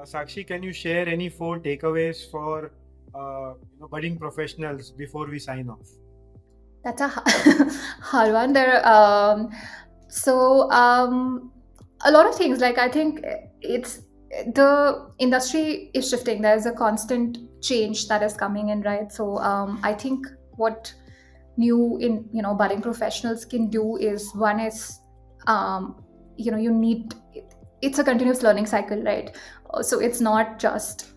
Sakshi, can you share any four takeaways for budding professionals before we sign off? That's a hard one. So a lot of things. Like I think it's the industry is shifting. There's a constant change that is coming in, right? So I think what new in budding professionals can do is one is you need it's a continuous learning cycle, right? So it's not just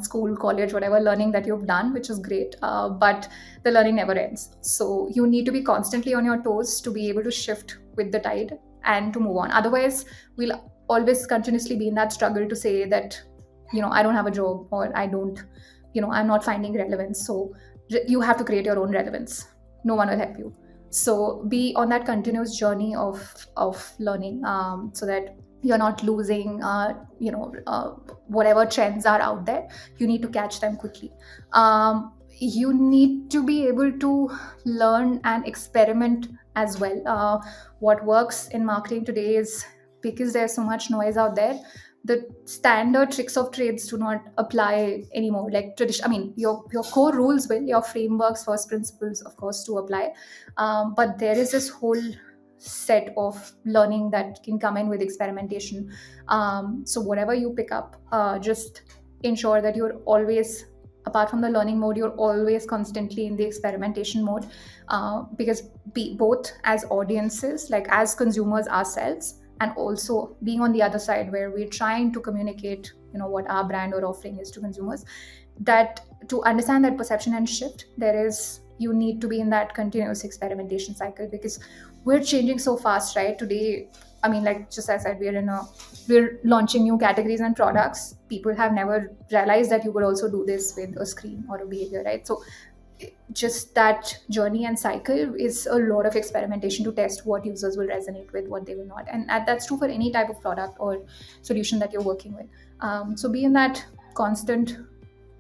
school, college, whatever learning that you've done, which is great, but the learning never ends. So you need to be constantly on your toes to be able to shift with the tide and to move on. Otherwise, we'll always continuously be in that struggle to say that I don't have a job, or I don't, I'm not finding relevance. So you have to create your own relevance. No one will help you. So be on that continuous journey of learning, so that you're not losing whatever trends are out there. You need to catch them quickly. You need to be able to learn and experiment as well. What works in marketing today is, because there's so much noise out there, the standard tricks of trades do not apply anymore. Like tradition, I mean, your core rules will, your frameworks, first principles, of course, to apply. But there is this whole set of learning that can come in with experimentation. So whatever you pick up, just ensure that you're always, apart from the learning mode, you're always constantly in the experimentation mode, because both as audiences, like as consumers ourselves, and also being on the other side where we're trying to communicate what our brand or offering is to consumers, that to understand that perception and shift, you need to be in that continuous experimentation cycle, because we're changing so fast, right? Today, I mean, like just as I said, we're launching new categories and products. People have never realized that you could also do this with a screen or a behavior, right? So just that journey and cycle is a lot of experimentation to test what users will resonate with, what they will not. And that's true for any type of product or solution that you're working with. So be in that constant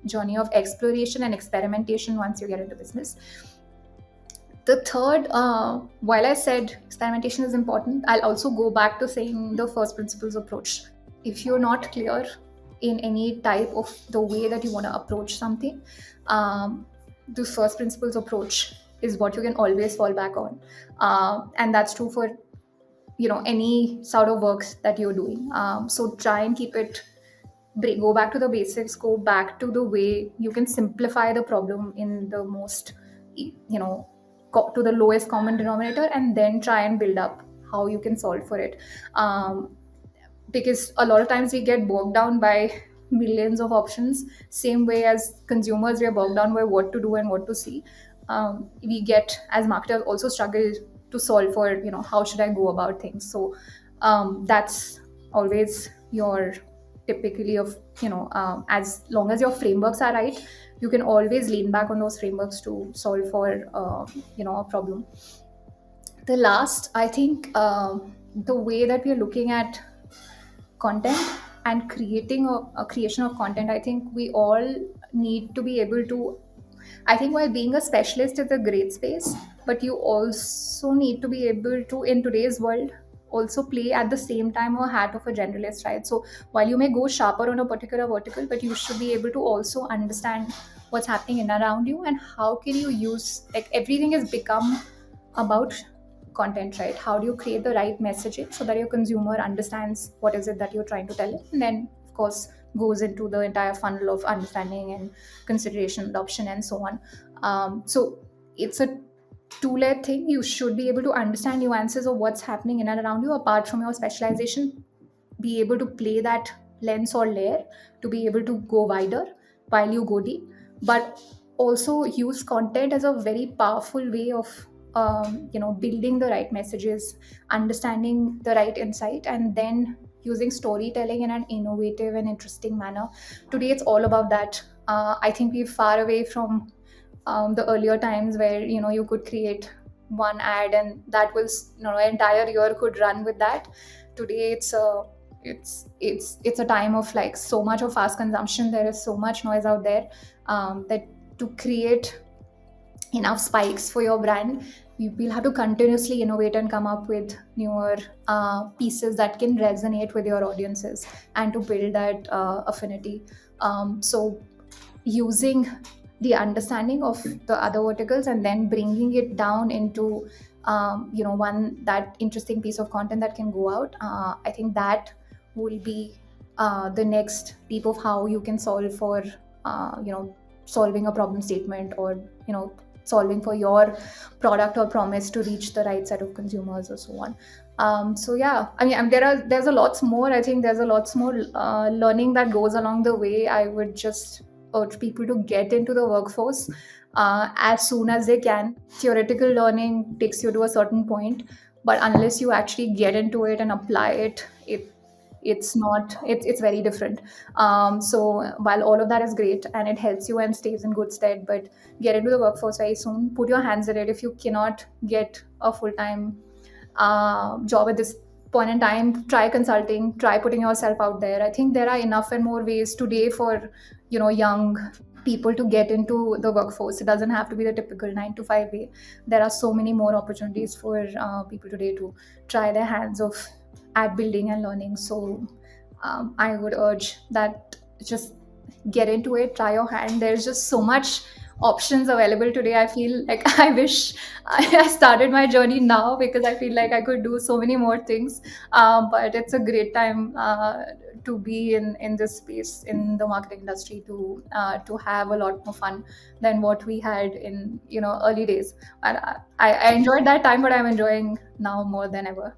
journey of exploration and experimentation once you get into business. The third, while I said experimentation is important, I'll also go back to saying the first principles approach. If you're not clear in any type of the way that you want to approach something, the first principles approach is what you can always fall back on. And that's true for any sort of works that you're doing. So try and keep it, go back to the basics, go back to the way you can simplify the problem in the most, to the lowest common denominator, and then try and build up how you can solve for it. Because a lot of times we get bogged down by millions of options, same way as consumers we are bogged down by what to do and what to see. We get, as marketers, also struggle to solve for how should I go about things. So that's always your typically of as long as your frameworks are right, you can always lean back on those frameworks to solve for a problem. The last, I think, the way that we are looking at content and creating a creation of content, I think we all need to be able to, I think while being a specialist is a great space, but you also need to be able to, in today's world, also play at the same time a hat of a generalist, right? So while you may go sharper on a particular vertical, but you should be able to also understand what's happening in around you, and how can you use, like, everything has become about content, right? How do you create the right messaging so that your consumer understands what is it that you're trying to tell it, and then of course goes into the entire funnel of understanding and consideration, adoption, and so on. So it's a two-layer thing. You should be able to understand nuances of what's happening in and around you, apart from your specialization. Be able to play that lens or layer to be able to go wider while you go deep, but also use content as a very powerful way of building the right messages, understanding the right insight, and then using storytelling in an innovative and interesting manner. Today it's all about that. I think we're far away from the earlier times where you could create one ad and that was an entire year could run with that. Today it's a time of like so much of fast consumption. There is so much noise out there, that to create enough spikes for your brand, we'll have to continuously innovate and come up with newer pieces that can resonate with your audiences and to build that affinity. So using the understanding of the other verticals and then bringing it down into one that interesting piece of content that can go out, I think that will be the next leap of how you can solve for solving a problem statement, or solving for your product or promise to reach the right set of consumers or so on. So yeah, there's a lots more. I think there's a lots more learning that goes along the way. I would just urge people to get into the workforce as soon as they can. Theoretical learning takes you to a certain point, but unless you actually get into it and apply it, it's not it's very different. So while all of that is great and it helps you and stays in good stead, but get into the workforce very soon. Put your hands at it. If you cannot get a full-time job at this point in time, try consulting, try putting yourself out there. I think there are enough and more ways today for young people to get into the workforce. It doesn't have to be the typical 9 to 5 way. There are so many more opportunities for people today to try their hands of at building and learning. So I would urge that just get into it, try your hand. There's just so much options available today. I feel like I wish I started my journey now, because I feel like I could do so many more things. But it's a great time to be in this space in the marketing industry, to have a lot more fun than what we had in early days. And I enjoyed that time, but I'm enjoying now more than ever.